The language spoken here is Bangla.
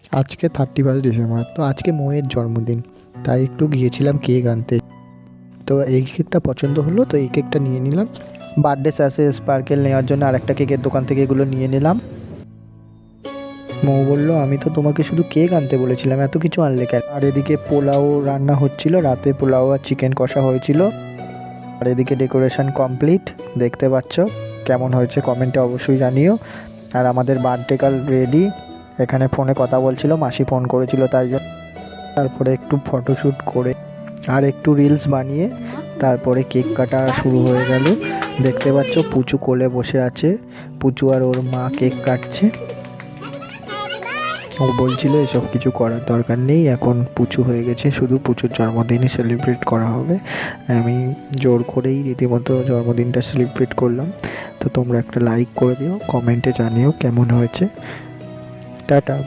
আজকে 31 ডিসেম্বর, তো আজকে ময়ের জন্মদিন, তাই একটু গিয়েছিলাম কেক আনতে। তো এই কেকটা পছন্দ হলো, তো এই কেকটা নিয়ে নিলাম। বার্থডে স্যাশে স্পার্কেল নেওয়ার জন্য আরেকটা কেকের দোকান থেকে এগুলো নিয়ে নিলাম। মৌ বললো, আমি তো তোমাকে শুধু কেক আনতে বলেছিলাম, এত কিছু আনলে কেন? আর এদিকে পোলাও রান্না হচ্ছিল, রাতে পোলাও আর চিকেন কষা হয়েছিল। আর এদিকে ডেকোরেশন কমপ্লিট, দেখতে পাচ্ছ। কেমন হয়েছে কমেন্টে অবশ্যই জানিও। আর আমাদের বার্থডে কাল রেডি। এখানে ফোনে কথা বলছিল, মাসি ফোন করেছিল তাই জন্য। তারপরে একটু ফটোশ্যুট করে আর একটু রিলস বানিয়ে তারপরে কেক কাটা শুরু হয়ে গেল। দেখতে পাচ্ছ পুচু কোলে বসে আছে, পুচু আর ওর মা কেক কাটছে। ও বলছিল এসব কিছু করার দরকার নেই, এখন পুচু হয়ে গেছে, শুধু পুচুর জন্মদিনই সেলিব্রেট করা হবে। আমি জোর করেই রীতিমতো জন্মদিনটা সেলিব্রেট করলাম। তো তোমরা একটা লাইক করে দিও, কমেন্টে জানিও কেমন হয়েছে। টাটা।